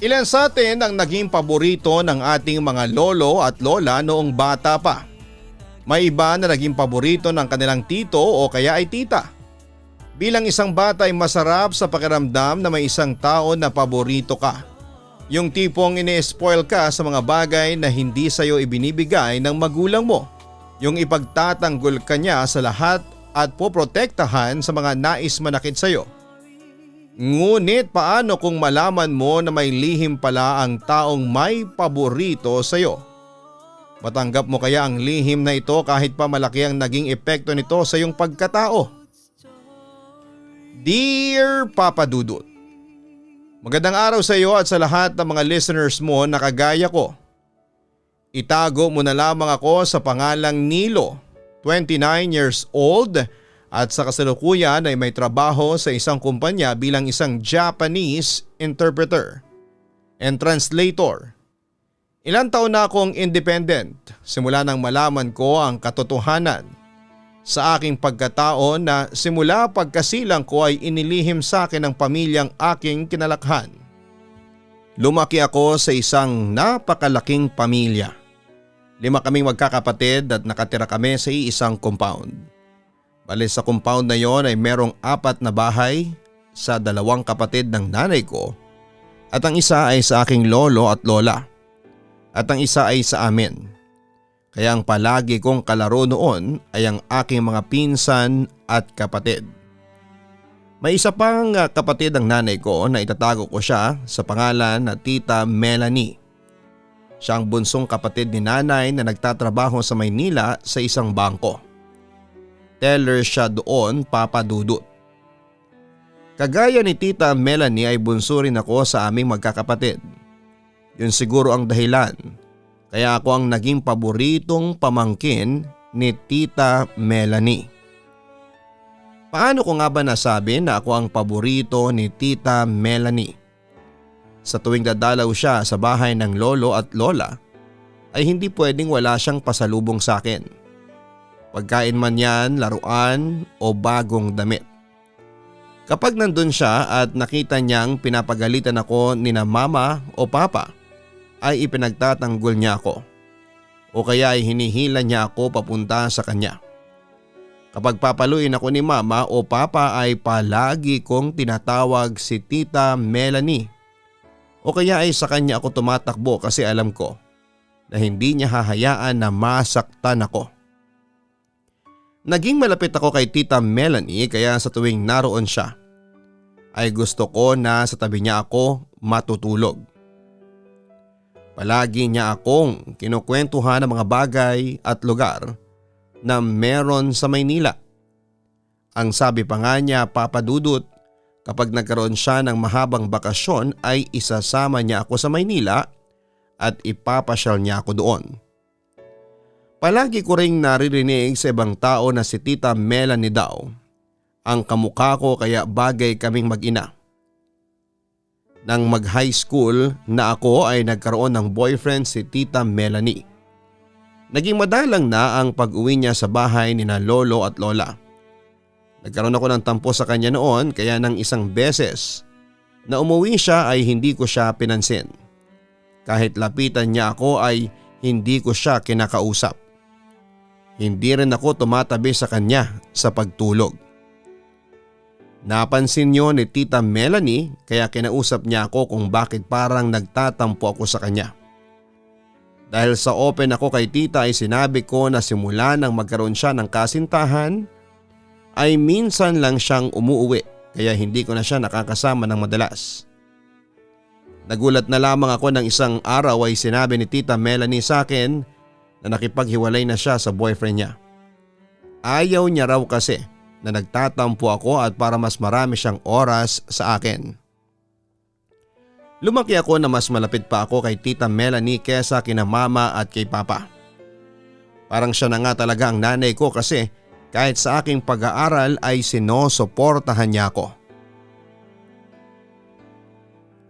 Ilan sa atin ang naging paborito ng ating mga lolo at lola noong bata pa. May iba na naging paborito ng kanilang tito o kaya ay tita. Bilang isang bata ay masarap sa pakiramdam na may isang tao na paborito ka. Yung tipong ini-spoil ka sa mga bagay na hindi sa'yo ibinibigay ng magulang mo. Yung ipagtatanggol ka niya sa lahat at poprotektahan sa mga nais manakit sa'yo. Ngunit paano kung malaman mo na may lihim pala ang taong may paborito sa'yo? Matanggap mo kaya ang lihim na ito kahit pa malaki ang naging epekto nito sa iyong pagkatao? Dear Papa Dudut, magandang araw sa iyo at sa lahat ng mga listeners mo na kagaya ko. Itago mo na lamang ako sa pangalang Nilo, 29 years old at sa kasalukuyan ay may trabaho sa isang kumpanya bilang isang Japanese interpreter and translator. Ilang taon na akong independent simula nang malaman ko ang katotohanan sa aking pagkatao na simula pagkasilang ko ay inilihim sa akin ng pamilyang aking kinalakhan. Lumaki ako sa isang napakalaking pamilya. 5 kaming magkakapatid at nakatira kami sa iisang compound. Bale sa compound na yon ay merong 4 na bahay sa 2 kapatid ng nanay ko at ang isa ay sa aking lolo at lola at ang isa ay sa amin. Kaya ang palagi kong kalaro noon ay ang aking mga pinsan at kapatid. May isa pang kapatid ng nanay ko na itatago ko siya sa pangalan na Tita Melanie. Siya ang bunsong kapatid ni nanay na nagtatrabaho sa Maynila sa isang bangko. Teller siya doon, Papa Dudut. Kagaya ni Tita Melanie ay bunso rin ako sa aming magkakapatid. Yun siguro ang dahilan kaya ako ang naging paboritong pamangkin ni Tita Melanie. Paano ko nga ba nasabi na ako ang paborito ni Tita Melanie? Sa tuwing dadalaw siya sa bahay ng lolo at lola ay hindi pwedeng wala siyang pasalubong sa akin. Pagkain man yan, laruan o bagong damit. Kapag nandun siya at nakita niyang pinapagalitan ako nina mama o papa ay ipinagtatanggol niya ako o kaya ay hinihila niya ako papunta sa kanya. Kapag papaluin ako ni mama o papa ay palagi kong tinatawag si Tita Melanie o kaya ay sa kanya ako tumatakbo kasi alam ko na hindi niya hahayaan na masaktan ako. Naging malapit ako kay Tita Melanie kaya sa tuwing naroon siya ay gusto ko na sa tabi niya ako matutulog. Palagi niya akong kinukwentuhan ng mga bagay at lugar na meron sa Maynila. Ang sabi pa nga niya, Papa Dudut, kapag nagkaroon siya ng mahabang bakasyon ay isasama niya ako sa Maynila at ipapasyal niya ako doon. Palagi ko ring naririnig sa ibang tao na si Tita Melanie daw ang kamukha ko kaya bagay kaming mag-ina. Nang mag-high school na ako ay nagkaroon ng boyfriend si Tita Melanie. Naging madalang na ang pag-uwi niya sa bahay ni na lolo at lola. Nagkaroon ako ng tampo sa kanya noon kaya nang isang beses na umuwi siya ay hindi ko siya pinansin. Kahit lapitan niya ako ay hindi ko siya kinakausap. Hindi rin ako tumatabi sa kanya sa pagtulog. Napansin niyo ni Tita Melanie kaya kinausap niya ako kung bakit parang nagtatampo ako sa kanya. Dahil sa open ako kay tita ay sinabi ko na simula nang magkaroon siya ng kasintahan ay minsan lang siyang umuuwi kaya hindi ko na siya nakakasama ng madalas. Nagulat na lamang ako ng isang araw ay sinabi ni Tita Melanie sa akin na nakipaghiwalay na siya sa boyfriend niya. Ayaw niya raw kasi na nagtatampo ako at para mas marami siyang oras sa akin. Lumaki ako na mas malapit pa ako kay Tita Melanie kesa kina mama at kay papa. Parang siya na nga talaga ang nanay ko kasi kahit sa aking pag-aaral ay sinusuportahan niya ako.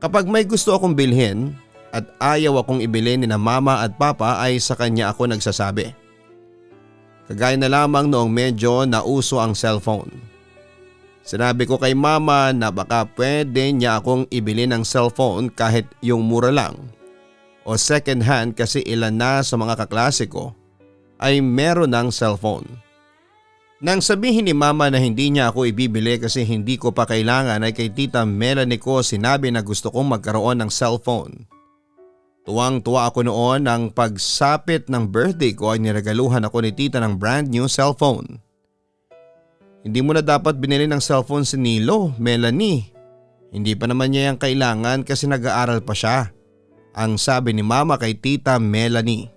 Kapag may gusto akong bilhin at ayaw akong ibili ni na mama at papa ay sa kanya ako nagsasabi. Kagaya na lamang noong medyo nauso ang cellphone. Sinabi ko kay mama na baka pwede niya akong ibili ng cellphone kahit yung mura lang o second hand kasi ilan na sa mga kaklase ko ay meron ng cellphone. Nang sabihin ni mama na hindi niya ako ibibili kasi hindi ko pa kailangan ay kay Tita Melanie ko sinabi na gusto kong magkaroon ng cellphone. Tuwang-tuwa ako noon nang pagsapit ng birthday ko ay niregaluhan ako ni Tita ng brand new cellphone. Hindi mo na dapat binili ng cellphone si Nilo, Melanie. Hindi pa naman niya yung kailangan kasi nag-aaral pa siya. Ang sabi ni mama kay Tita Melanie.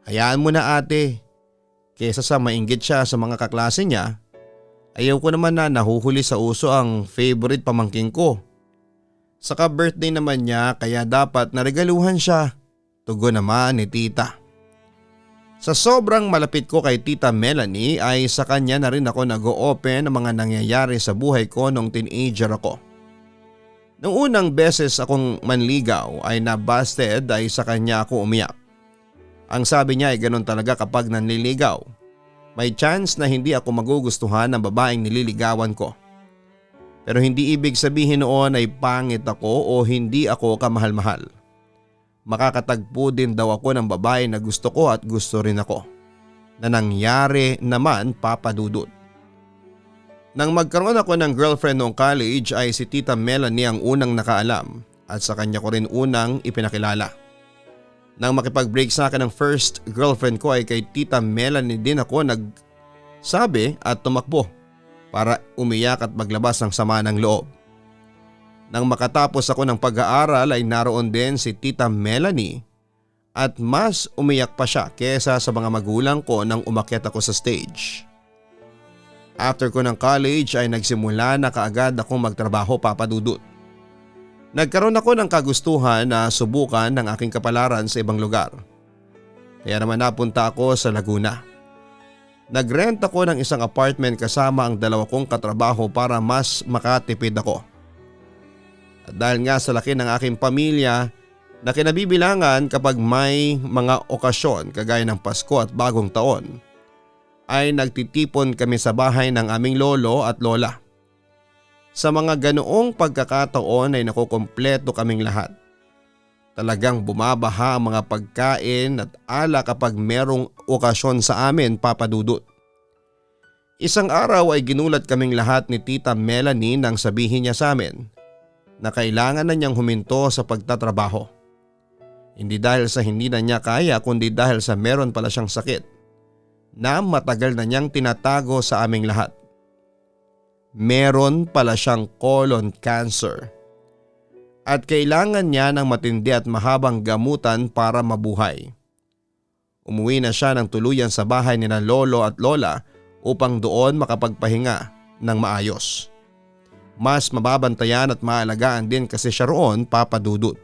Hayaan mo na ate. Kesa sa mainggit siya sa mga kaklase niya, ayaw ko naman na nahuhuli sa uso ang favorite pamangking ko. Saka birthday naman niya kaya dapat naregaluhan siya. Tugon naman ni tita. Sa sobrang malapit ko kay Tita Melanie ay sa kanya na rin ako nag-o-open ng mga nangyayari sa buhay ko nung teenager ako. Nung unang beses akong manligaw ay nabasted ay sa kanya ako umiyak. Ang sabi niya ay ganun talaga kapag nanliligaw. May chance na hindi ako magugustuhan ng babaeng nililigawan ko. Pero hindi ibig sabihin noon ay pangit ako o hindi ako kamahal-mahal. Makakatagpo din daw ako ng babae na gusto ko at gusto rin ako. Na nangyari naman, Papa Dudut. Nang magkaroon ako ng girlfriend noong college ay si Tita Melanie ang unang nakaalam at sa kanya ko rin unang ipinakilala. Nang makipag-break sa akin ng first girlfriend ko ay kay Tita Melanie din ako nagsabi at tumakbo para umiyak at maglabas ng sama ng loob. Nang makatapos ako ng pag-aaral ay naroon din si Tita Melanie at mas umiyak pa siya kesa sa mga magulang ko nang umakyat ako sa stage. After ko ng college ay nagsimula na kaagad akong magtrabaho, Papa Dudut. Nagkaroon ako ng kagustuhan na subukan ng aking kapalaran sa ibang lugar. Kaya naman napunta ako sa Laguna. Nagrent ako ng isang apartment kasama ang dalawa kong katrabaho para mas makatipid ako. At dahil nga sa laki ng aking pamilya na kinabibilangan kapag may mga okasyon kagaya ng Pasko at Bagong Taon, ay nagtitipon kami sa bahay ng aming lolo at lola. Sa mga ganoong pagkakataon ay nakukumpleto kaming lahat. Talagang bumabaha ang mga pagkain at ala kapag merong okasyon sa amin, Papa Dudut. Isang araw ay ginulat kaming lahat ni Tita Melanie nang sabihin niya sa amin na kailangan na niyang huminto sa pagtatrabaho. Hindi dahil sa hindi na niya kaya kundi dahil sa meron pala siyang sakit na matagal na niyang tinatago sa aming lahat. Meron pala siyang colon cancer at kailangan niya ng matindi at mahabang gamutan para mabuhay. Umuwi na siya ng tuluyan sa bahay nina lolo at lola upang doon makapagpahinga ng maayos. Mas mababantayan at maalagaan din kasi siya roon, Papa Dudut.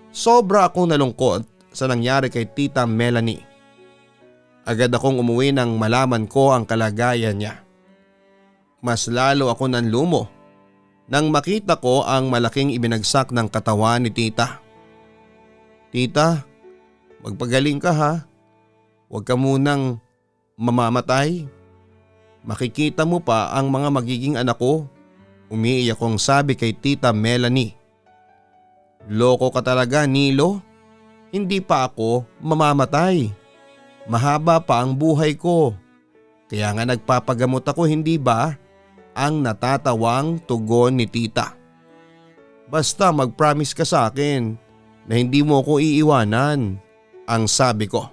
Sobra akong nalungkot sa nangyari kay Tita Melanie. Agad akong umuwi nang malaman ko ang kalagayan niya. Mas lalo ako nanlumo nang makita ko ang malaking ibinagsak ng katawan ni tita. Tita, magpagaling ka ha. Huwag ka munang mamamatay. Makikita mo pa ang mga magiging anak ko. Umiiyak kong sabi kay Tita Melanie. Loko ka talaga, Nilo. Hindi pa ako mamamatay. Mahaba pa ang buhay ko. Kaya nga nagpapagamot ako, hindi ba? Ang natatawang tugon ni tita. Basta mag-promise ka sa akin na hindi mo ako iiwanan, ang sabi ko.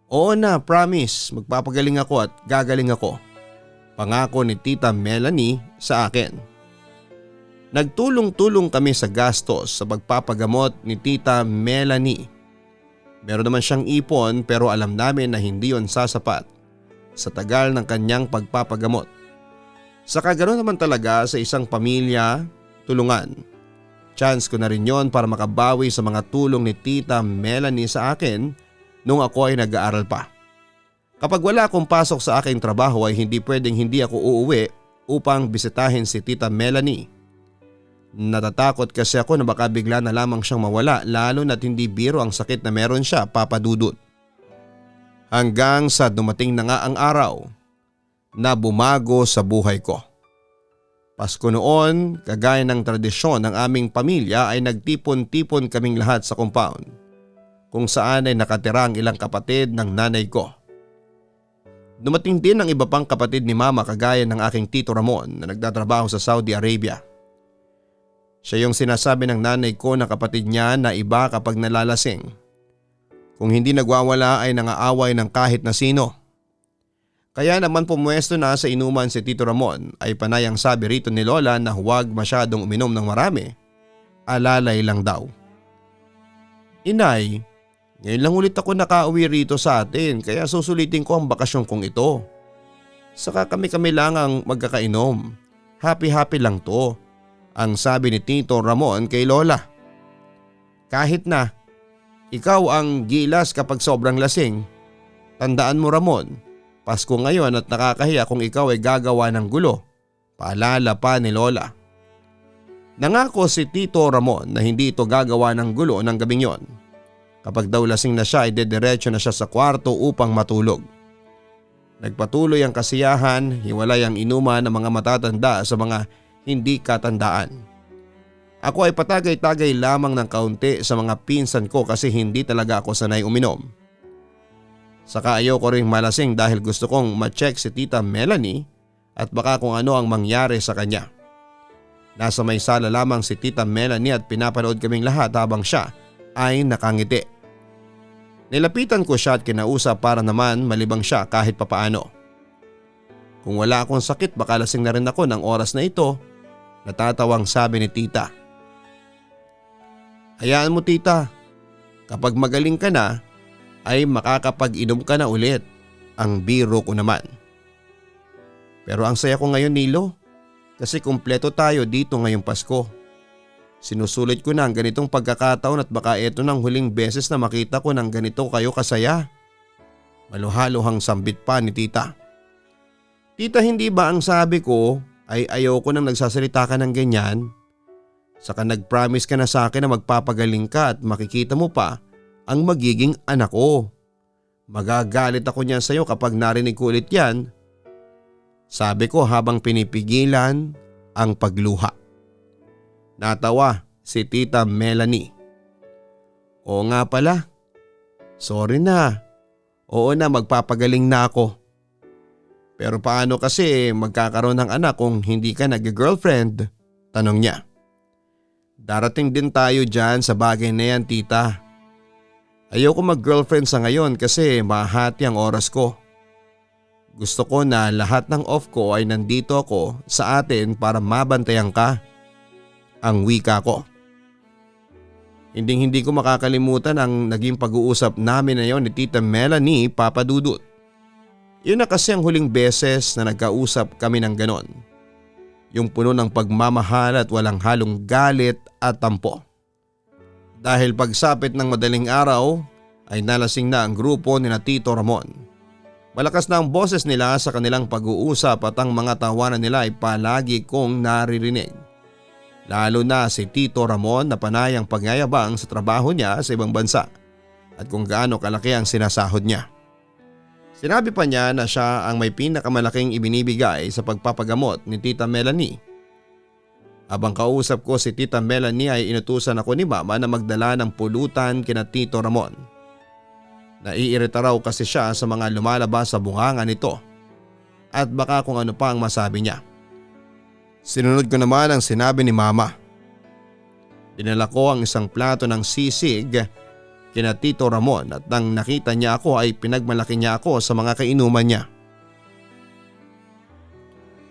Oo na, promise, magpapagaling ako at gagaling ako. Pangako ni Tita Melanie sa akin. Nagtulong-tulong kami sa gastos sa pagpapagamot ni Tita Melanie. Meron naman siyang ipon pero alam namin na hindi yon sasapat sa tagal ng kanyang pagpapagamot. Saka ganoon naman talaga sa isang pamilya, tulungan. Chance ko na rin yon para makabawi sa mga tulong ni Tita Melanie sa akin nung ako ay nag-aaral pa. Kapag wala akong pasok sa aking trabaho ay hindi pwedeng hindi ako uuwi upang bisitahin si Tita Melanie. Natatakot kasi ako na baka bigla na lamang siyang mawala lalo na't hindi biro ang sakit na meron siya, Papa Dudut. Hanggang sa dumating na nga ang araw na bumago sa buhay ko. Pasko noon, kagaya ng tradisyon ng aming pamilya ay nagtipon-tipon kaming lahat sa compound kung saan ay nakatira ang ilang kapatid ng nanay ko. Dumating din ang iba pang kapatid ni mama kagaya ng aking tito Ramon na nagtatrabaho sa Saudi Arabia. Siya yung sinasabi ng nanay ko na kapatid niya na iba kapag nalalasing. Kung hindi nagwawala ay nangaaway ng kahit na sino. Kaya naman pumwesto na sa inuman si Tito Ramon ay panayang sabi rito ni Lola na huwag masyadong uminom ng marami. Alalay lang daw. Inay, ngayon lang ulit ako nakauwi rito sa atin kaya susulitin ko ang bakasyon kong ito. Saka kami lang ang magkakainom. Happy lang to, ang sabi ni Tito Ramon kay Lola. Kahit na, ikaw ang gilas kapag sobrang lasing. Tandaan mo Ramon, Pasko ngayon at nakakahiya kung ikaw ay gagawa ng gulo. Paalala pa ni Lola. Nangako si Tito Ramon na hindi ito gagawa ng gulo ng gabing yon. Kapag daw lasing na siya ay dediretso na siya sa kwarto upang matulog. Nagpatuloy ang kasiyahan, hiwalay ang inuman ng mga matatanda sa mga hindi katandaan. Ako ay patagay-tagay lamang ng kaunti sa mga pinsan ko kasi hindi talaga ako sanay uminom. Saka ayoko ring malasing dahil gusto kong ma-check si Tita Melanie at baka kung ano ang mangyari sa kanya. Nasa may sala lamang si Tita Melanie at pinapanood kaming lahat habang siya ay nakangiti. Nilapitan ko siya at kinausap para naman malibang siya kahit papaano. Kung wala akong sakit baka lasing na rin ako ng oras na ito, natatawang sabi ni Tita. Hayaan mo Tita, kapag magaling ka na ay makakapag-inom ka na ulit, ang biro ko naman. Pero ang saya ko ngayon Nilo, kasi kumpleto tayo dito ngayong Pasko. Sinusulit ko na ang ganitong pagkakataon at baka ito ng huling beses na makita ko ng ganito kayo kasaya. Maluhaluhang sambit pa ni Tita. Tita, hindi ba ang sabi ko ay ayoko nang nagsasalita ka ng ganyan? Saka nag-promise ka na sa akin na magpapagaling ka at makikita mo pa ang magiging anak ko. Magagalit ako niyan sa iyo kapag narinig ko ulit yan. Sabi ko habang pinipigilan ang pagluha. Natawa si Tita Melanie. Oo nga pala. Sorry na. Oo na, magpapagaling na ako. Pero paano kasi magkakaroon ng anak kung hindi ka nag-girlfriend? Tanong niya. Darating din tayo dyan sa bagay na yan Tita. Ayoko mag-girlfriend sa ngayon kasi mahati ang oras ko. Gusto ko na lahat ng off ko ay nandito ako sa atin para mabantayan ka. Ang wika ko. Hindi ko makakalimutan ang naging pag-uusap namin na yon ni Tita Melanie, Papa Dudut. Yun na kasi ang huling beses na nagkausap kami ng ganon. Yung puno ng pagmamahal at walang halong galit at tampo. Dahil pagsapit ng madaling araw ay nalasing na ang grupo ni na Tito Ramon. Malakas na ang boses nila sa kanilang pag-uusap at ang mga tawanan nila ay palagi kong naririnig. Lalo na si Tito Ramon na panayang pagyayabang sa trabaho niya sa ibang bansa at kung gaano kalaki ang sinasahod niya. Sinabi pa niya na siya ang may pinakamalaking ibinibigay sa pagpapagamot ni Tita Melanie. Habang kausap ko si Tita Melanie ay inutusan ako ni Mama na magdala ng pulutan kina Tito Ramon. Naiirita raw kasi siya sa mga lumalabas sa bunganga nito at baka kung ano pa ang masabi niya. Sinunod ko naman ang sinabi ni Mama. Dinala ko ang isang plato ng sisig kina Tito Ramon at nang nakita niya ako ay pinagmalaki niya ako sa mga kainuman niya.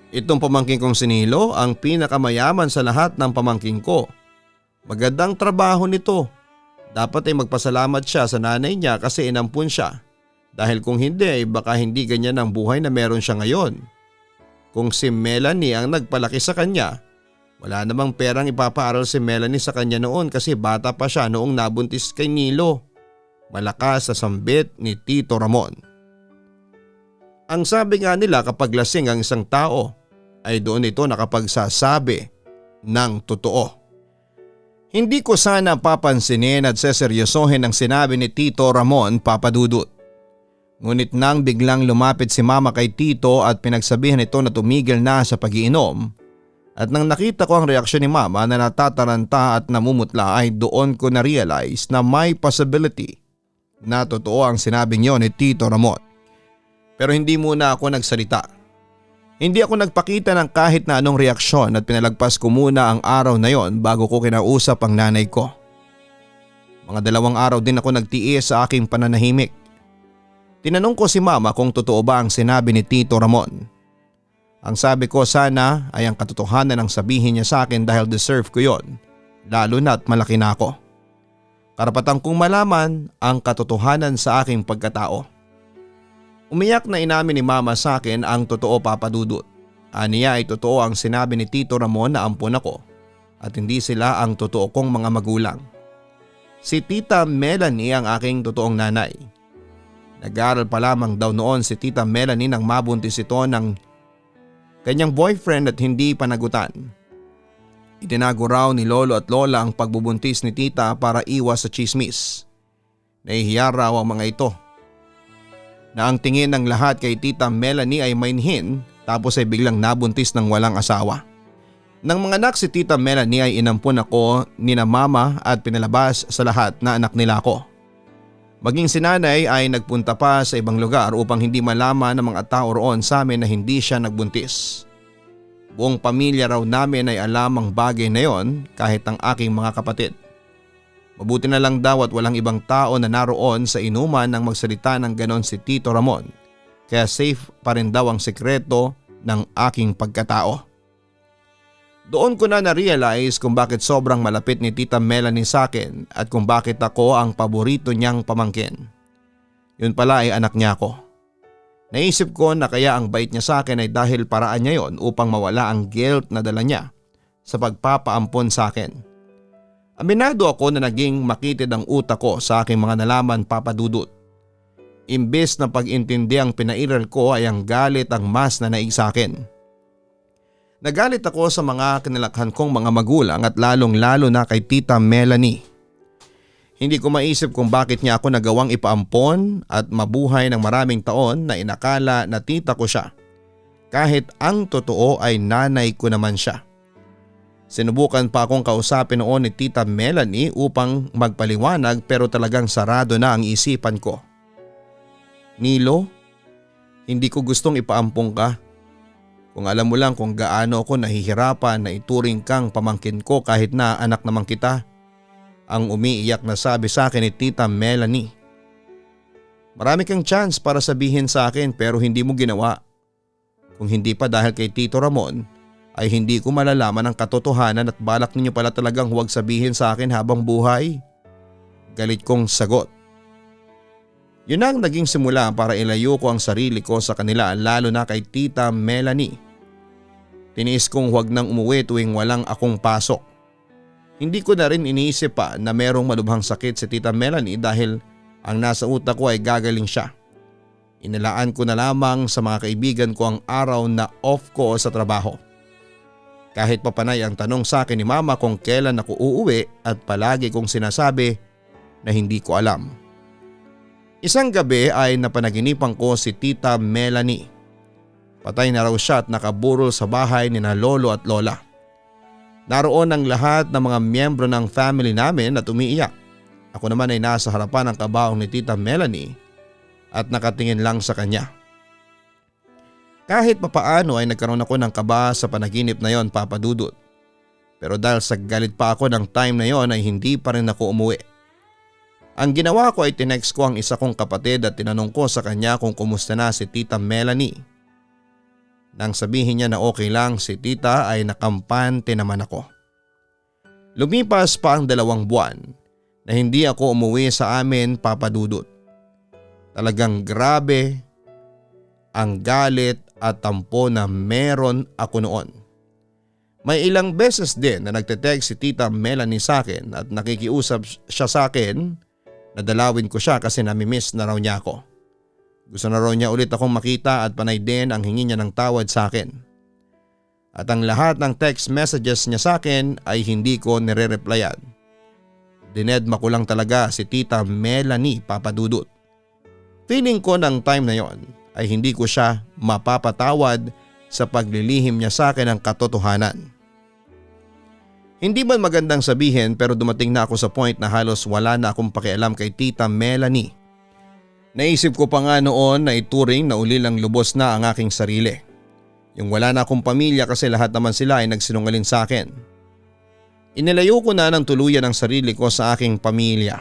Itong pamangkin kong si Nilo ang pinakamayaman sa lahat ng pamangkin ko. Magandang trabaho nito. Dapat ay magpasalamat siya sa nanay niya kasi inampun siya. Dahil kung hindi ay baka hindi ganyan ang buhay na meron siya ngayon. Kung si Melanie ang nagpalaki sa kanya, wala namang perang ipapaaral si Melanie sa kanya noon kasi bata pa siya noong nabuntis kay Nilo. Malakas sa sambit ni Tito Ramon. Ang sabi nga nila kapag lasing ang isang tao ay doon ito nakapagsasabi ng totoo. Hindi ko sana papansinin at seseryosohin ang sinabi ni Tito Ramon, Papa Dudut. Ngunit nang biglang lumapit si mama kay tito at pinagsabihan ito na tumigil na sa pag-iinom, at nang nakita ko ang reaksyon ni mama na natataranta at namumutla ay doon ko na-realize na may possibility na totoo ang sinabing yon ni Tito Ramon. Pero hindi muna ako nagsalita. Hindi ako nagpakita ng kahit na anong reaksyon at pinalagpas ko muna ang araw na yon bago ko kinausap ang nanay ko. Mga 2 araw din ako nagtiis sa aking pananahimik. Tinanong ko si mama kung totoo ba ang sinabi ni Tito Ramon. Ang sabi ko sana ay ang katotohanan ang sabihin niya sa akin dahil deserve ko yon, lalo na't malaki na ako. Karapatan kong malaman ang katotohanan sa aking pagkatao. Umiyak na inamin ni mama sa akin ang totoo, Papa Dudut. Aniya ay totoo ang sinabi ni Tito Ramon na ampon ako at hindi sila ang totoo kong mga magulang. Si Tita Melanie ang aking totoong nanay. Nag-aaral pa lamang daw noon si Tita Melanie nang mabuntis ito ng kanyang boyfriend at hindi panagutan. Itinago raw ni lolo at lola ang pagbubuntis ni tita para iwas sa chismis. Nahihiya raw ang mga ito. Na ang tingin ng lahat kay Tita Melanie ay mainhin tapos ay biglang nabuntis ng walang asawa. Nang manganak si Tita Melanie ay inampun ako ni na mama at pinalabas sa lahat na anak nila ako. Maging si nanay ay nagpunta pa sa ibang lugar upang hindi malaman ng mga tao roon sa amin na hindi siya nagbuntis. Buong pamilya raw namin ay alam ang bagay na yon kahit ang aking mga kapatid. Mabuti na lang daw at walang ibang tao na naroon sa inuman nang magsalita ng ganon si Tito Ramon, kaya safe pa rin daw ang sekreto ng aking pagkatao. Doon ko na na-realize kung bakit sobrang malapit ni Tita Melanie sa akin at kung bakit ako ang paborito niyang pamangkin. Yun pala ay anak niya ako. Naisip ko na kaya ang bait niya sa akin ay dahil paraan niya yon upang mawala ang guilt na dala niya sa pagpapaampon sa akin. Aminado ako na naging makitid ang utak ko sa aking mga nalaman, Papa Dudut. Imbes na pag-intindi ang pinairal ko ay ang galit ang mas nanaig sa akin. Nagalit ako sa mga kinalakhan kong mga magulang at lalong-lalo na kay Tita Melanie. Hindi ko maisip kung bakit niya ako nagawang ipaampon at mabuhay ng maraming taon na inakala na tita ko siya. Kahit ang totoo ay nanay ko naman siya. Sinubukan pa akong kausapin noon ni Tita Melanie upang magpaliwanag pero talagang sarado na ang isipan ko. Nilo, hindi ko gustong ipaampong ka. Kung alam mo lang kung gaano ako nahihirapan na ituring kang pamangkin ko kahit na anak naman kita. Ang umiiyak na sabi sa akin ni Tita Melanie. Marami kang chance para sabihin sa akin pero hindi mo ginawa. Kung hindi pa dahil kay Tito Ramon ay hindi ko malalaman ang katotohanan at balak ninyo pala talagang huwag sabihin sa akin habang buhay. Galit kong sagot. Yun ang naging simula para ilayo ko ang sarili ko sa kanila lalo na kay Tita Melanie. Tiniis kong huwag nang umuwi tuwing walang akong pasok. Hindi ko na rin iniisip pa na merong malubhang sakit si Tita Melanie dahil ang nasa utak ko ay gagaling siya. Inilaan ko na lamang sa mga kaibigan ko ang araw na off ko sa trabaho. Kahit papanay ang tanong sa akin ni mama kung kailan ako uuwi at palagi kong sinasabi na hindi ko alam. Isang gabi ay napanaginipan ko si Tita Melanie. Patay na raw siya at nakaburol sa bahay ni na lolo at lola. Naroon ang lahat ng mga miyembro ng family namin at umiiyak. Ako naman ay nasa harapan ng kabaong ni Tita Melanie at nakatingin lang sa kanya. Kahit papaano ay nagkaroon ako ng kaba sa panaginip na yon, Papa Dudut. Pero dahil sa galit pa ako ng time na yon ay hindi pa rin ako umuwi. Ang ginawa ko ay tinext ko ang isa kong kapatid at tinanong ko sa kanya kung kumusta na si Tita Melanie. Nang sabihin niya na okay lang si tita ay nakampante naman ako. Lumipas pa ang 2 buwan na hindi ako umuwi sa amin, Papa Dudut. Talagang grabe ang galit at tampo na meron ako noon. May ilang beses din na nagte-text si Tita Melanie sa akin at nakikiusap siya sa akin na dalawin ko siya kasi namimiss na raw niya ako. Gusto na raw niya ulit akong makita at panay din ang hingi niya ng tawad sa akin. At ang lahat ng text messages niya sa akin ay hindi ko nire-replyan. Dinedma ko lang talaga si Tita Melanie, Papa Dudut. Feeling ko ng time na yon ay hindi ko siya mapapatawad sa paglilihim niya sa akin ng katotohanan. Hindi man magandang sabihin pero dumating na ako sa point na halos wala na akong pakialam kay Tita Melanie. Naisip ko pa nga noon na ituring na ulilang lubos na ang aking sarili. Yung wala na akong pamilya kasi lahat naman sila ay nagsinungaling sa akin. Inilayo ko na ng tuluyan ang sarili ko sa aking pamilya.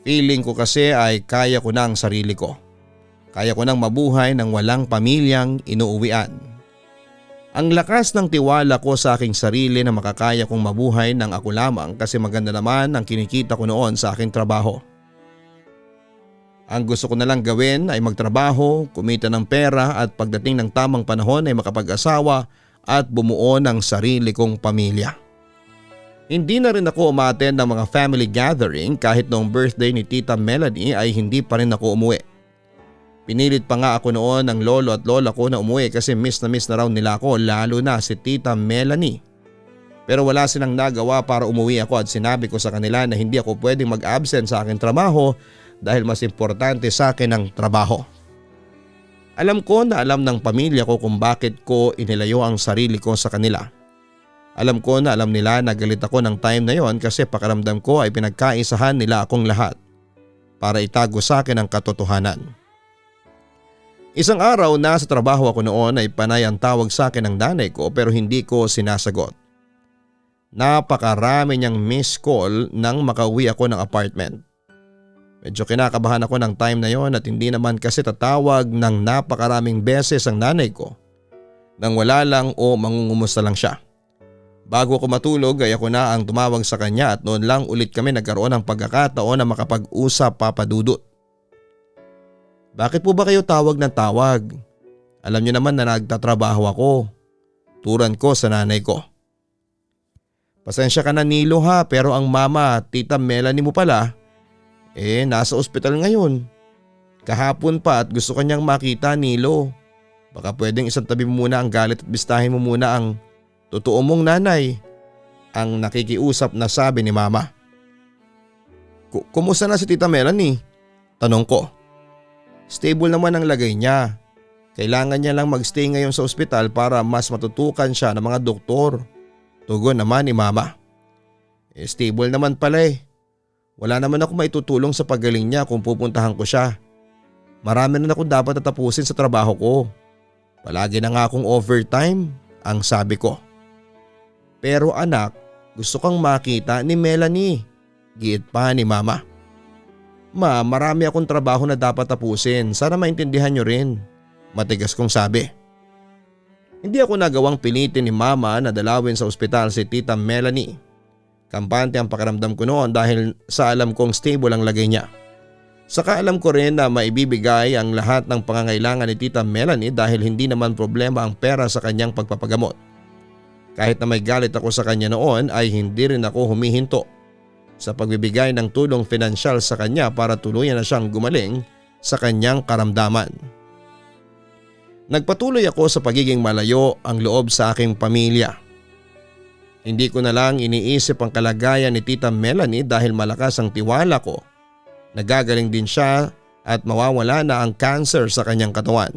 Feeling ko kasi ay kaya ko na ang sarili ko. Kaya ko nang mabuhay ng walang pamilyang inuuwian. Ang lakas ng tiwala ko sa aking sarili na makakaya kong mabuhay ng ako lamang kasi maganda naman ang kinikita ko noon sa aking trabaho. Ang gusto ko na lang gawin ay magtrabaho, kumita ng pera at pagdating ng tamang panahon ay makapag-asawa at bumuo ng sarili kong pamilya. Hindi na rin ako umattend ng mga family gathering kahit noong birthday ni Tita Melanie ay hindi pa rin ako umuwi. Pinilit pa nga ako noon ng lolo at lola ko na umuwi kasi miss na raw nila ako lalo na si Tita Melanie. Pero wala silang nagawa para umuwi ako at sinabi ko sa kanila na hindi ako pwedeng mag-absent sa aking trabaho dahil mas importante sa akin ang trabaho. Alam ko na alam ng pamilya ko kung bakit ko inilayo ang sarili ko sa kanila. Alam ko na alam nila na galit ako ng time na yon kasi pakiramdam ko ay pinagkaisahan nila akong lahat para itago sa akin ang katotohanan. Isang araw na sa trabaho ako noon ay panay ang tawag sa akin ng nanay ko pero hindi ko sinasagot. Napakarami niyang miss call nang makauwi ako ng apartment. Medyo kinakabahan ako ng time na yon at hindi naman kasi tatawag ng napakaraming beses ang nanay ko nang wala lang o mangungumusta lang siya. Bago ko matulog ay ako na ang tumawag sa kanya at noon lang ulit kami nagkaroon ng pagkakataon na makapag-usap, Papa Dudut. Bakit po ba kayo tawag ng tawag? Alam niyo naman na nagtatrabaho ako. Turan ko sa nanay ko. Pasensya ka na Nilo ha pero ang mama, Tita Melanie mo pala, nasa ospital ngayon. Kahapon pa at gusto kanyang makita Nilo. Baka pwedeng isang tabi mo muna ang galit at bistahin mo muna ang totoo mong nanay, ang nakikiusap na sabi ni mama. Kumusta na si Tita Melanie? Tanong ko. Stable naman ang lagay niya. Kailangan niya lang magstay ngayon sa ospital para mas matutukan siya ng mga doktor. Tugon naman ni mama. Stable naman pala eh. Wala naman ako maitutulong sa paggaling niya kung pupuntahan ko siya. Marami na akong dapat tatapusin sa trabaho ko. Palagi na nga akong overtime, ang sabi ko. Pero anak, gusto kang makita ni Melanie. Giit pa ni mama. Ma, marami akong trabaho na dapat tapusin. Sana maintindihan niyo rin. Matigas kong sabi. Hindi ako nagawang pilitin ni mama na dalawin sa ospital si Tita Melanie. Kampante ang pakiramdam ko noon dahil sa alam kong stable ang lagay niya. Saka alam ko rin na maibibigay ang lahat ng pangangailangan ni Tita Melanie dahil hindi naman problema ang pera sa kanyang pagpapagamot. Kahit na may galit ako sa kanya noon ay hindi rin ako humihinto sa pagbibigay ng tulong pinansyal sa kanya para tuluyan na siyang gumaling sa kanyang karamdaman. Nagpatuloy ako sa pagiging malayo ang loob sa aking pamilya. Hindi ko na lang iniisip ang kalagayan ni Tita Melanie dahil malakas ang tiwala ko. Nagagaling din siya at mawawala na ang cancer sa kanyang katawan.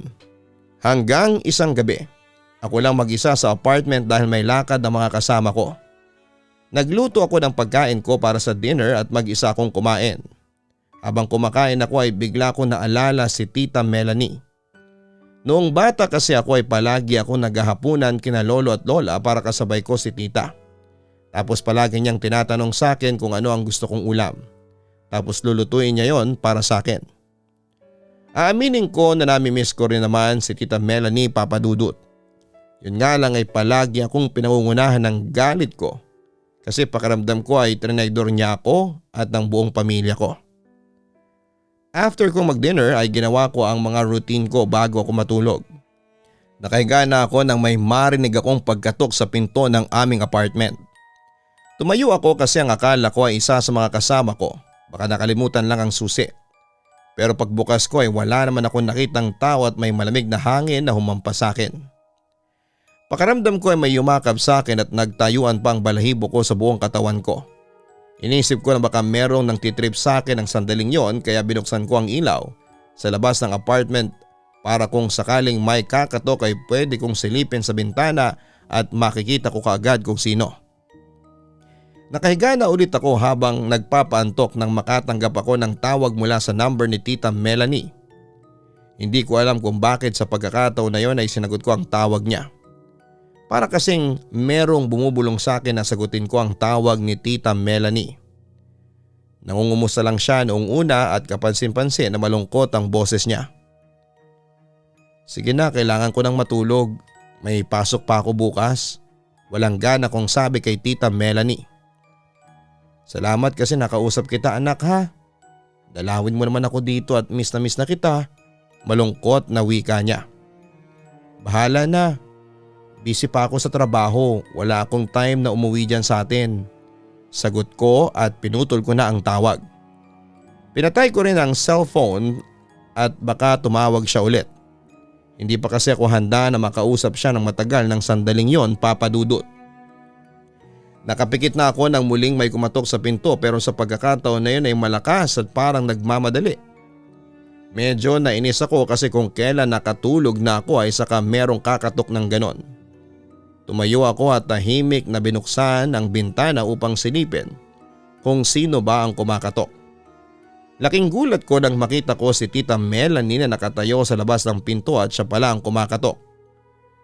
Hanggang isang gabi, ako lang mag-isa sa apartment dahil may lakad ang mga kasama ko. Nagluto ako ng pagkain ko para sa dinner at mag-isa akong kumain. Habang kumakain ako ay bigla ko naalala si Tita Melanie. Noong bata kasi ako ay palagi ako naghahapunan kina lolo at lola para kasabay ko si tita. Tapos palagi niyang tinatanong sa akin kung ano ang gusto kong ulam. Tapos lulutuin niya yon para sa akin. Aaminin ko na nami-miss ko rin naman si Tita Melanie, Papa Dudut. Yun nga lang ay palagi akong pinangungunahan ng galit ko kasi pakiramdam ko ay trinaydor niya ako at ng buong pamilya ko. After kong mag-dinner ay ginawa ko ang mga routine ko bago ako matulog. Nakahiga na ako nang may marinig akong pagkatok sa pinto ng aming apartment. Tumayo ako kasi ang akala ko ay isa sa mga kasama ko. Baka nakalimutan lang ang susi. Pero pagbukas ko ay wala naman akong nakitang tao at may malamig na hangin na humampas sa akin. Pakiramdam ko ay may yumakap sa akin at nagtayuan pa ang balahibo ko sa buong katawan ko. Inisip ko na baka merong nang titrip sa akin ng sandaling yon kaya binuksan ko ang ilaw sa labas ng apartment para kung sakaling may kakatok ay pwede kong silipin sa bintana at makikita ko kaagad kung sino. Nakahiga na ulit ako habang nagpapaantok nang makatanggap ako ng tawag mula sa number ni Tita Melanie. Hindi ko alam kung bakit sa pagkakataon na yon ay sinagot ko ang tawag niya. Para kasing merong bumubulong sa akin na sagutin ko ang tawag ni Tita Melanie. Nangungumusta lang siya noong una at kapansin-pansin na malungkot ang boses niya. Sige na, kailangan ko nang matulog. May pasok pa ako bukas. Walang gana kong sabi kay Tita Melanie. Salamat kasi nakausap kita anak ha. Dalawin mo naman ako dito at miss na kita. Malungkot na wika niya. Bahala na. Busy pa ako sa trabaho. Wala akong time na umuwi dyan sa atin. Sagot ko at pinutol ko na ang tawag. Pinatay ko rin ang cellphone at baka tumawag siya ulit. Hindi pa kasi ako handa na makausap siya ng matagal ng sandaling yon, Papa Dudut. Nakapikit na ako nang muling may kumatok sa pinto pero sa pagkakataon na yun ay malakas at parang nagmamadali. Medyo nainis ako kasi kung kailan nakatulog na ako ay saka merong kakatok ng ganon. Tumayo ako at tahimik na binuksan ang bintana upang silipin kung sino ba ang kumakatok. Laking gulat ko nang makita ko si Tita Melanie na nakatayo sa labas ng pinto at siya pala ang kumakatok.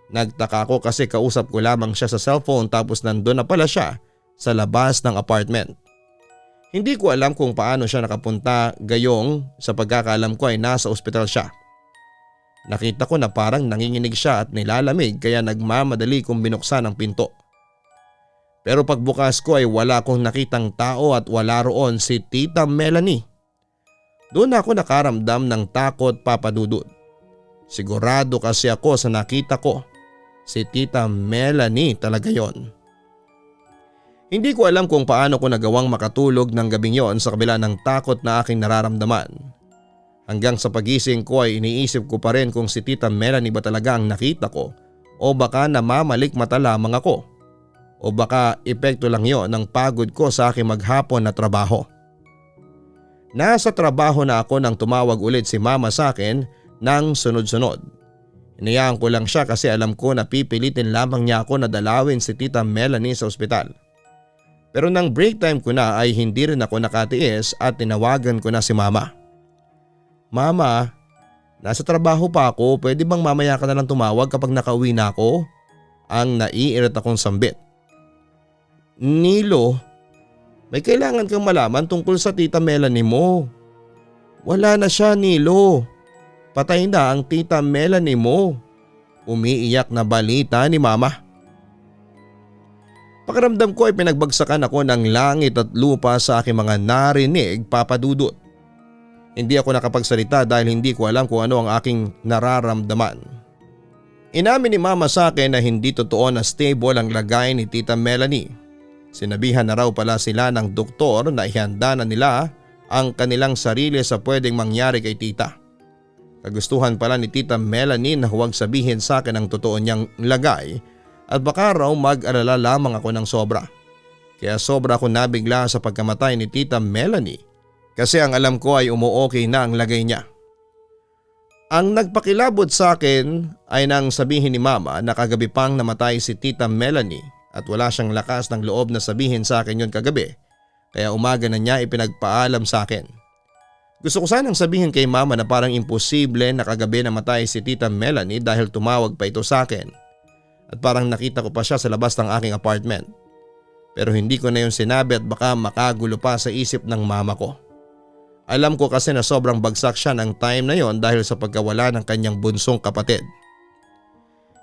Nagtaka ko kasi kausap ko lamang siya sa cellphone tapos nandun na pala siya sa labas ng apartment. Hindi ko alam kung paano siya nakapunta, gayong sa pagkakaalam ko ay nasa ospital siya. Nakita ko na parang nanginginig siya at nilalamig kaya nagmamadali kong binuksan ang pinto. Pero pagbukas ko ay wala akong nakitang tao at wala roon si Tita Melanie. Doon ako nakaramdam ng takot, Papa Dudut. Sigurado kasi ako sa nakita ko. Si Tita Melanie talaga yon. Hindi ko alam kung paano ko nagawang makatulog ng gabing yon sa kabila ng takot na aking nararamdaman. Hanggang sa pagising ko ay iniisip ko pa rin kung si Tita Melanie ba talaga ang nakita ko o baka namamalik mata lamang ako. O baka epekto lang yon ng pagod ko sa aking maghapon na trabaho. Nasa trabaho na ako nang tumawag ulit si Mama sa akin ng sunod-sunod. Hinayaan ko lang siya kasi alam ko na pipilitin lamang niya ako na dalawin si Tita Melanie sa ospital. Pero nang break time ko na ay hindi rin ako nakatiis at tinawagan ko na si Mama. Mama, nasa trabaho pa ako, pwede bang mamaya ka na lang tumawag kapag nakauwi na ako? Ang naiirita kong sambit. Nilo, may kailangan kang malaman tungkol sa Tita Melanie mo. Wala na siya, Nilo. Patay na ang Tita Melanie mo. Umiiyak na balita ni Mama. Pakiramdam ko ay pinagbagsakan ako ng langit at lupa sa aking mga narinig, Papa Dudut. Hindi ako nakapagsalita dahil hindi ko alam kung ano ang aking nararamdaman. Inamin ni Mama sa akin na hindi totoo na stable ang lagay ni Tita Melanie. Sinabihan na raw pala sila ng doktor na ihanda na nila ang kanilang sarili sa pwedeng mangyari kay Tita. Kagustuhan pala ni Tita Melanie na huwag sabihin sa akin ang totoo niyang lagay at baka raw mag-alala lamang ako ng sobra. Kaya sobra ako nabigla sa pagkamatay ni Tita Melanie. Kasi ang alam ko ay umuokay na ang lagay niya. Ang nagpakilabot sa akin ay nang sabihin ni Mama na kagabi pang namatay si Tita Melanie at wala siyang lakas ng loob na sabihin sa akin yon kagabi. Kaya umaga na niya ipinagpaalam sa akin. Gusto ko sanang sabihin kay Mama na parang imposible na kagabi namatay si Tita Melanie dahil tumawag pa ito sa akin. At parang nakita ko pa siya sa labas ng aking apartment. Pero hindi ko na yon sinabi at baka makagulo pa sa isip ng mama ko. Alam ko kasi na sobrang bagsak siya ng time na yon dahil sa pagkawala ng kanyang bunsong kapatid.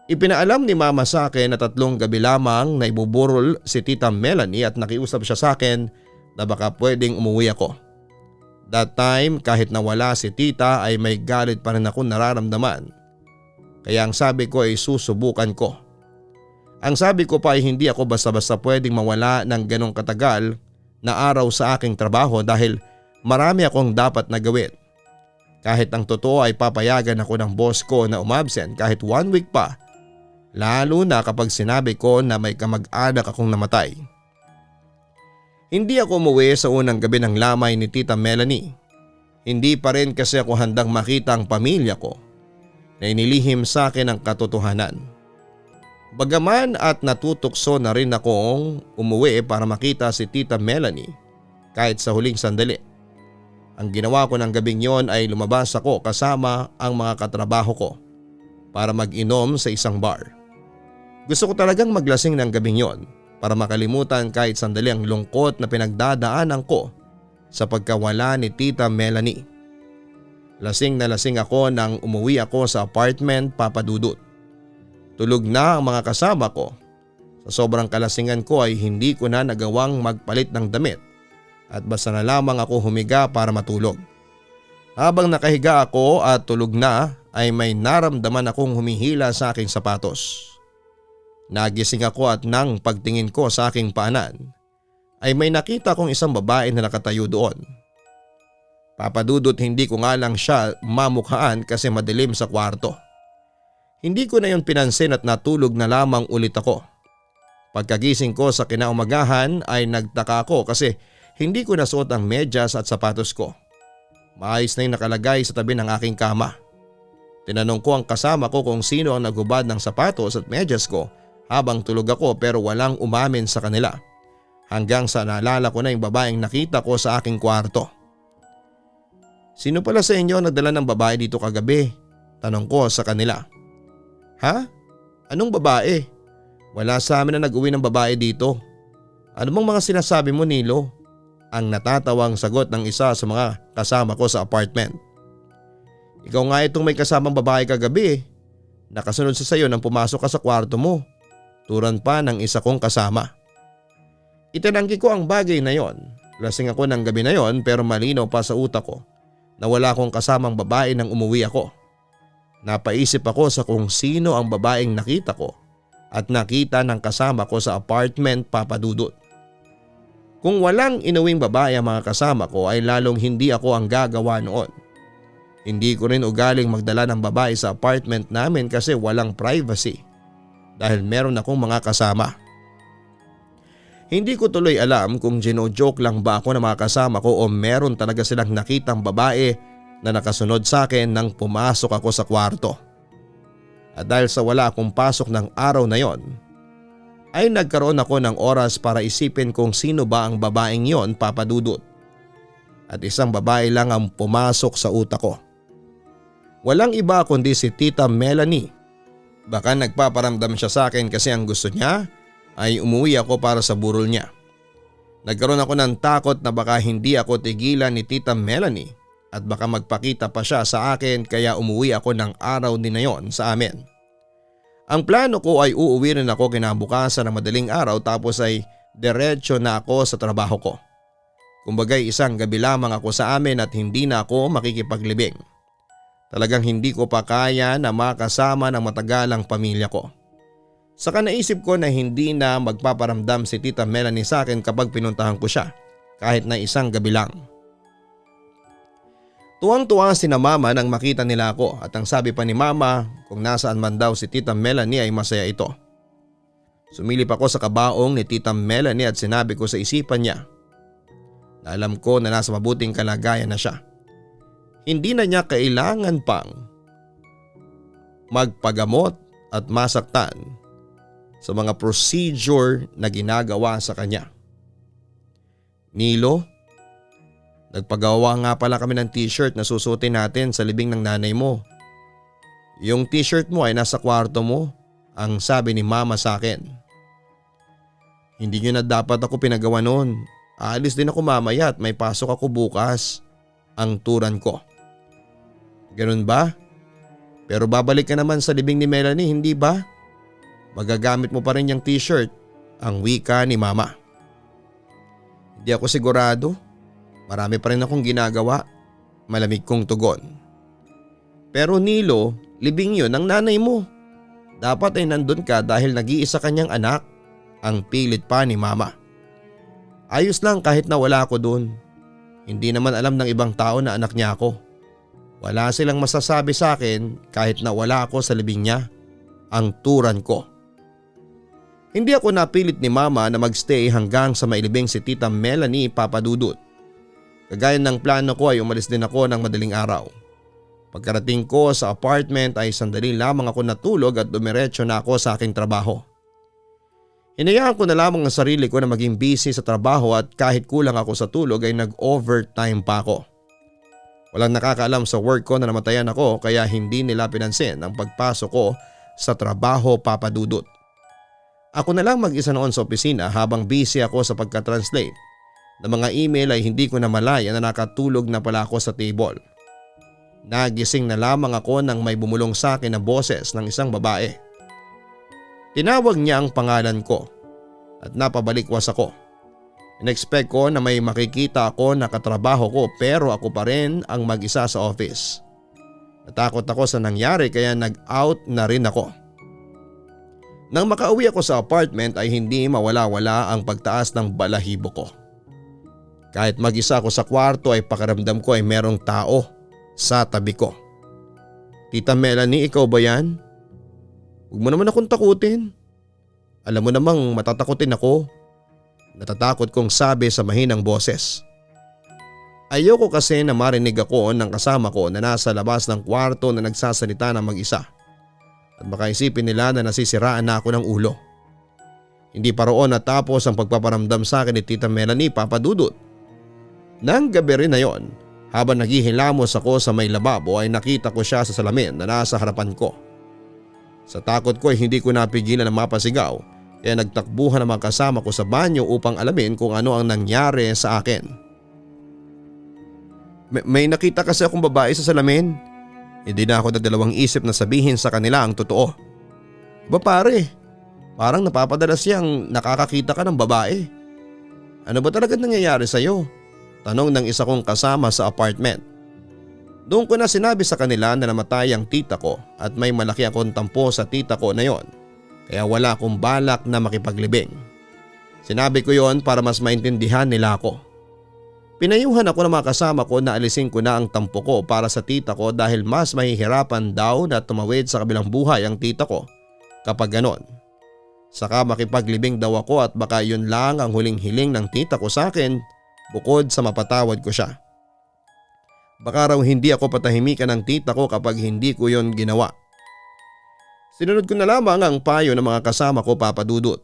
Ipinaalam ni Mama sa akin na 3 gabi lamang na ibuburol si Tita Melanie at nakiusap siya sa akin na baka pwedeng umuwi ako. That time kahit nawala si Tita ay may galit pa rin ako nararamdaman. Kaya ang sabi ko ay susubukan ko. Ang sabi ko pa ay hindi ako basta-basta pwedeng mawala ng ganong katagal na araw sa aking trabaho dahil marami akong dapat na gawin. Kahit ang totoo ay papayagan ako ng boss ko na umabsent kahit 1 week pa. Lalo na kapag sinabi ko na may kamag-anak akong namatay. Hindi ako umuwi sa unang gabi ng lamay ni Tita Melanie. Hindi pa rin kasi ako handang makita ang pamilya ko na inilihim sa akin ang katotohanan. Bagaman at natutukso na rin akong umuwi para makita si Tita Melanie kahit sa huling sandali. Ang ginawa ko ng gabing yon ay lumabas ako kasama ang mga katrabaho ko para mag-inom sa isang bar. Gusto ko talagang maglasing ng gabing yon para makalimutan kahit sandali ang lungkot na pinagdadaanan ko sa pagkawala ni Tita Melanie. Lasing na lasing ako nang umuwi ako sa apartment, Papa Dudut. Tulog na ang mga kasama ko. Sa sobrang kalasingan ko ay hindi ko na nagawang magpalit ng damit at basta na lamang ako humiga para matulog. Habang nakahiga ako at tulog na ay may naramdaman akong humihila sa aking sapatos. Nagising ako at nang pagtingin ko sa aking paanan ay may nakita kong isang babae na nakatayo doon. Papadudot, hindi ko nga lang siya mamukhaan kasi madilim sa kwarto. Hindi ko na yon pinansin at natulog na lamang ulit ako. Pagkagising ko sa kinaumagahan ay nagtaka ako kasi hindi ko nasuot ang medyas at sapatos ko. Maayos na yung nakalagay sa tabi ng aking kama. Tinanong ko ang kasama ko kung sino ang naghubad ng sapatos at medyas ko habang tulog ako, pero walang umamin sa kanila. Hanggang sa naalala ko na yung babaeng nakita ko sa aking kwarto. "Sino pala sa inyo nagdala ng babae dito kagabi?" tanong ko sa kanila. "Ha? Anong babae? Wala sa amin na nag-uwi ng babae dito. Ano bang mga sinasabi mo, Nilo?" ang natatawang sagot ng isa sa mga kasama ko sa apartment. "Ikaw nga itong may kasamang babae kagabi. Nakasunod sa sayo nang pumasok ka sa kwarto mo," turan pa ng isa kong kasama. Itinanggi ko ang bagay na yon. Lasing ako ng gabi na yon, pero malinaw pa sa utak ko na wala akong kasamang babae nang umuwi ako. Napaisip ako sa kung sino ang babaeng nakita ko at nakita ng kasama ko sa apartment, Papa Dudut. Kung walang inuwing babae ang mga kasama ko ay lalong hindi ako ang gagawa noon. Hindi ko rin ugaling magdala ng babae sa apartment namin kasi walang privacy dahil meron akong mga kasama. Hindi ko tuloy alam kung gino-joke lang ba ako ng mga kasama ko o meron talaga silang nakitang babae na nakasunod sa akin nang pumasok ako sa kwarto. At dahil sa wala akong pasok ng araw na yon, ay nagkaroon ako ng oras para isipin kung sino ba ang babaeng yon, Papa Dudut. At isang babae lang ang pumasok sa utak ko. Walang iba kundi si Tita Melanie. Baka nagpaparamdam siya sa akin kasi ang gusto niya ay umuwi ako para sa burol niya. Nagkaroon ako ng takot na baka hindi ako tigilan ni Tita Melanie at baka magpakita pa siya sa akin, kaya umuwi ako ng araw din na yon sa amin. Ang plano ko ay uuwi rin ako kinabukasan ng madaling araw tapos ay diretso na ako sa trabaho ko. Kumbagay isang gabi lamang ako sa amin at hindi na ako makikipaglibing. Talagang hindi ko pa kaya na makasama ng matagalang pamilya ko. Saka naisip ko na hindi na magpaparamdam si Tita Melanie sa akin kapag pinuntahan ko siya, kahit na isang gabi lang. Tuwang-tuwa sina Mama nang makita nila ako at ang sabi pa ni Mama kung nasaan man daw si Tita Melanie ay masaya ito. Sumilip ako sa kabaong ni Tita Melanie at sinabi ko sa isipan niya na alam ko na nasa mabuting kalagayan na siya. Hindi na niya kailangan pang magpagamot at masaktan sa mga procedure na ginagawa sa kanya. "Nilo, nagpagawa nga pala kami ng t-shirt na susutin natin sa libing ng nanay mo. Yung t-shirt mo ay nasa kwarto mo," ang sabi ni Mama sa akin. "Hindi nyo na dapat ako pinagawa noon. Aalis din ako mamaya at may pasok ako bukas," ang turan ko. "Ganun ba? Pero babalik ka naman sa libing ni Melanie, hindi ba? Magagamit mo pa rin yung t-shirt," ang wika ni Mama. "Hindi ako sigurado. Marami pa rin akong ginagawa," malamig kong tugon. "Pero Nilo, libing yun ng nanay mo. Dapat ay nandun ka dahil nag-iisa kanyang anak," ang pilit pa ni Mama. "Ayos lang kahit na wala ako dun. Hindi naman alam ng ibang tao na anak niya ako. Wala silang masasabi sa akin kahit na wala ako sa libing niya," ang turan ko. Hindi ako napilit ni Mama na magstay hanggang sa mailibing si Tita Melanie, Papa Dudut. Kagaya ng plano ko ay umalis din ako ng madaling araw. Pagkarating ko sa apartment ay sandali lamang ako natulog at dumiretso na ako sa aking trabaho. Hinayaan ko na lamang ang sarili ko na maging busy sa trabaho at kahit kulang ako sa tulog ay nag-overtime pa ako. Walang nakakaalam sa work ko na namatayan ako kaya hindi nila pinansin ang pagpasok ko sa trabaho, Papa Dudut. Ako na lang mag-isa noon sa opisina habang busy ako sa pagka-translate. Ng mga email ay hindi ko na malaya na nakatulog na pala ako sa table. Nagising na lamang ako nang may bumulong sa akin na boses ng isang babae. Tinawag niya ang pangalan ko at napabalikwas ako. In-expect ko na may makikita ako na katrabaho ko pero ako pa rin ang mag-isa sa office. Natakot ako sa nangyari kaya nag-out na rin ako. Nang makauwi ako sa apartment ay hindi mawala-wala ang pagtaas ng balahibo ko. Kahit mag-isa ako sa kwarto ay pakiramdam ko ay merong tao sa tabi ko. Tita Melanie, ikaw ba yan? Huwag mo naman akong takutin. Alam mo namang matatakutin ako. Natatakot kong sabi sa mahinang boses. Ayoko kasi na marinig ako ng kasama ko na nasa labas ng kwarto na nagsasalita ng mag-isa. At baka isipin nila na nasisiraan na ako ng ulo. Hindi pa roon natapos ang pagpaparamdam sa akin ni Tita Melanie, Papa Dudut. Nang gabi rin na yon, habang naghihilamos ako sa may lababo ay nakita ko siya sa salamin na nasa harapan ko. Sa takot ko ay hindi ko napigilan na mapasigaw kaya nagtakbuhan ang mga kasama ko sa banyo upang alamin kung ano ang nangyari sa akin. May nakita kasi akong babae sa salamin. Hindi na ako nagdalawang isip na sabihin sa kanila ang totoo. Ba pare, parang napapadalas siyang nakakakita ka ng babae. Ano ba talaga nangyayari sa'yo? Tanong ng isa kong kasama sa apartment. Doon ko na sinabi sa kanila na namatay ang tita ko at may malaki akong tampo sa tita ko na yon. Kaya wala akong balak na makipaglibing. Sinabi ko yon para mas maintindihan nila ako. Pinayuhan ako ng mga kasama ko na alisin ko na ang tampo ko para sa tita ko dahil mas mahihirapan daw na tumawid sa kabilang buhay ang tita ko kapag ganon. Saka makipaglibing daw ako at baka yun lang ang huling hiling ng tita ko sa akin bukod sa mapatawad ko siya. Baka raw hindi ako patahimikan ng tita ko kapag hindi ko yun ginawa. Sinunod ko na lamang ang payo ng mga kasama ko, Papa Dudut.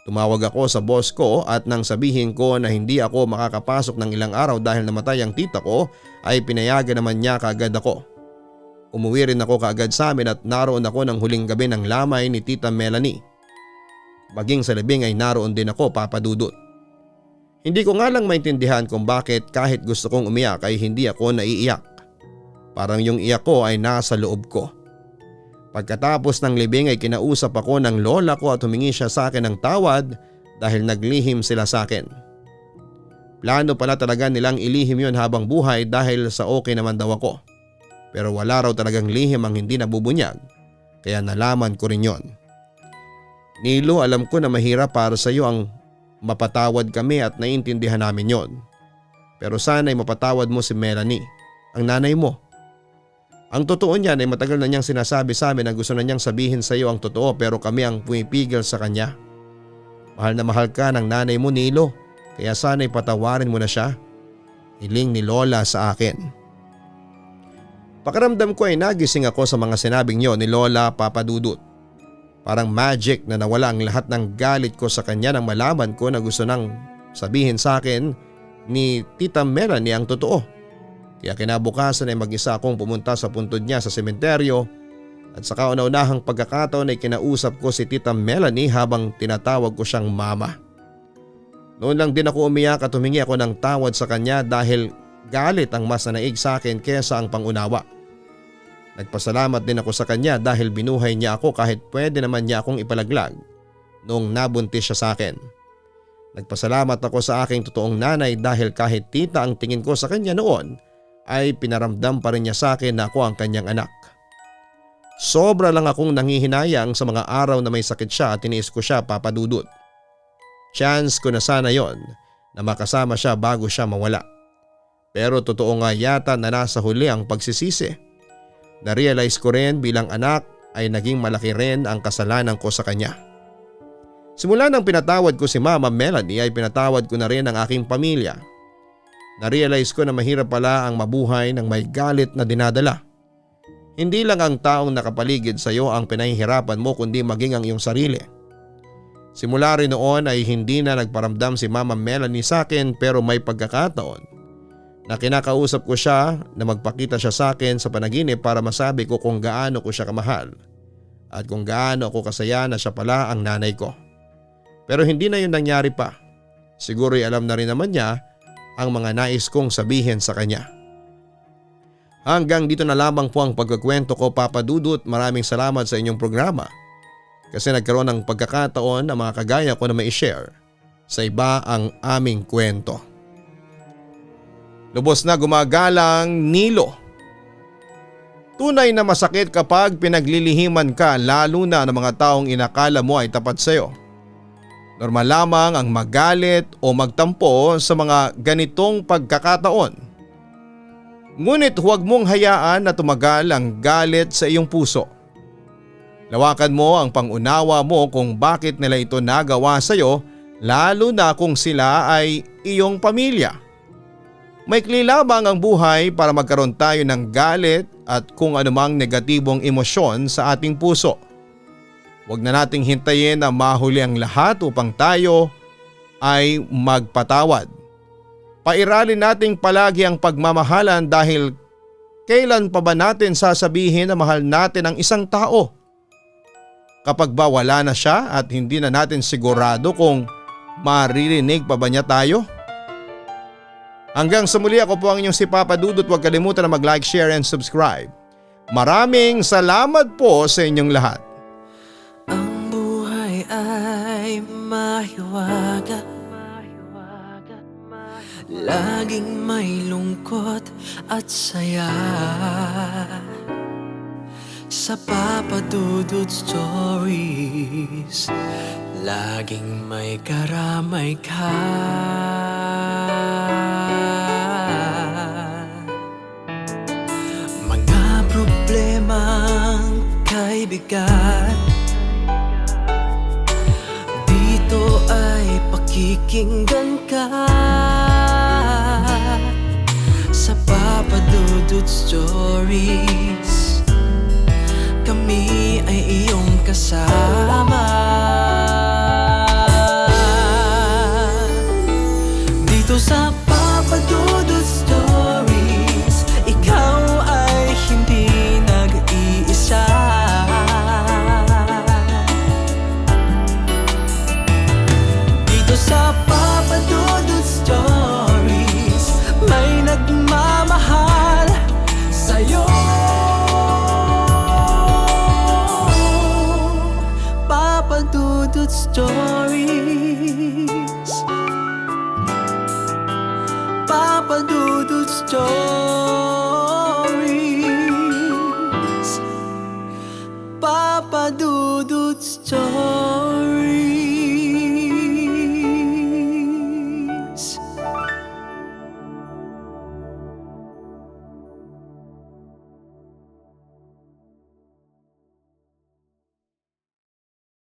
Tumawag ako sa boss ko at nang sabihin ko na hindi ako makakapasok ng ilang araw dahil namatay ang tita ko ay pinayagan naman niya kaagad ako. Umuwi rin ako kaagad sa amin at naroon ako ng huling gabi ng lamay ni Tita Melanie. Maging sa libing ay naroon din ako, Papa Dudut. Hindi ko nga lang maintindihan kung bakit kahit gusto kong umiyak ay hindi ako naiiyak. Parang yung iyak ko ay nasa loob ko. Pagkatapos ng libing ay kinausap ako ng lola ko at humingi siya sa akin ng tawad dahil naglihim sila sa akin. Plano pala talaga nilang ilihim yon habang buhay dahil sa okay naman daw ako. Pero wala raw talagang lihim ang hindi nabubunyag kaya nalaman ko rin yon. Nilo, alam ko na mahirap para sa iyo ang mapatawad kami at naiintindihan namin yon. Pero sana'y mapatawad mo si Melanie, ang nanay mo. Ang totoo niyan ay matagal na niyang sinasabi sa amin na gusto na niyang sabihin sa iyo ang totoo pero kami ang pumipigil sa kanya. Mahal na mahal ka ng nanay mo, Nilo, kaya sana'y patawarin mo na siya. Hiling ni Lola sa akin. Pakiramdam ko ay nagising ako sa mga sinabing yon ni Lola, Papa Dudut. Parang magic na nawala ang lahat ng galit ko sa kanya nang malaman ko na gusto nang sabihin sa akin ni Tita Melanie ang totoo. Kaya kinabukasan ay mag-isa akong pumunta sa puntod niya sa sementeryo at sa kauna-unahang pagkakataon ay kinausap ko si Tita Melanie habang tinatawag ko siyang mama. Noon lang din ako umiyak at humingi ako ng tawad sa kanya dahil galit ang mas nanaig sa akin kesa ang pangunawa. Nagpasalamat din ako sa kanya dahil binuhay niya ako kahit pwede naman niya akong ipalaglag noong nabuntis siya sa akin. Nagpasalamat ako sa aking totoong nanay dahil kahit tita ang tingin ko sa kanya noon ay pinaramdam pa rin niya sa akin na ako ang kanyang anak. Sobra lang akong nanghihinayang sa mga araw na may sakit siya at tiniis ko siya, Papa Dudut. Chance ko na sana yon na makasama siya bago siya mawala. Pero totoo nga yata na nasa huli ang pagsisisi. Na-realize ko rin bilang anak ay naging malaki rin ang kasalanan ko sa kanya. Simula nang pinatawad ko si Mama Melanie ay pinatawad ko na rin ang aking pamilya. Na-realize ko na mahirap pala ang mabuhay ng may galit na dinadala. Hindi lang ang taong nakapaligid sa iyo ang pinahihirapan mo kundi maging ang iyong sarili. Simula rin noon ay hindi na nagparamdam si Mama Melanie sa akin pero may pagkakataon na kinakausap ko siya na magpakita siya sa akin sa panaginip para masabi ko kung gaano ko siya kamahal at kung gaano ako kasaya na siya pala ang nanay ko. Pero hindi na yun nangyari pa. Siguro ay alam na rin naman niya ang mga nais kong sabihin sa kanya. Hanggang dito na lamang po ang pagkukwento ko, Papa Dudut. Maraming salamat sa inyong programa kasi nagkaroon ng pagkakataon na mga kagaya ko na mai-share sa iba ang aming kwento. Lubos na gumagalang Nilo. Tunay na masakit kapag pinaglilihiman ka lalo na ng mga taong inakala mo ay tapat sa iyo. Normal lamang ang magalit o magtampo sa mga ganitong pagkakataon. Ngunit huwag mong hayaan na tumagal ang galit sa iyong puso. Lawakan mo ang pangunawa mo kung bakit nila ito nagawa sa iyo lalo na kung sila ay iyong pamilya. Maikli lamang ang buhay para magkaroon tayo ng galit at kung anumang negatibong emosyon sa ating puso. Huwag na nating hintayin na mahuli ang lahat upang tayo ay magpatawad. Pairalin nating palagi ang pagmamahalan dahil kailan pa ba natin sasabihin na mahal natin ang isang tao? Kapag ba wala na siya at hindi na natin sigurado kung maririnig pa ba niya tayo? Hanggang sa muli, ako po ang inyong si Papa Dudut. Huwag kalimutan na mag-like, share and subscribe. Maraming salamat po sa inyong lahat. Ang buhay ay mahiwaga, laging may lungkot at saya. Sa Papa Dudut Stories, laging may karamay ka. Mga problemang kay bigat, dito ay pakikinggan ka. Sa Papa Dudut Stories, kami ay iyong kasama. Dito sa Papa Dudut Stories, ikaw ay hindi nag-iisa. Dito sa Papa Dudut Stories, may nagmamahal sa'yo. Papa Dudut Stories, Papa Dudut Stories.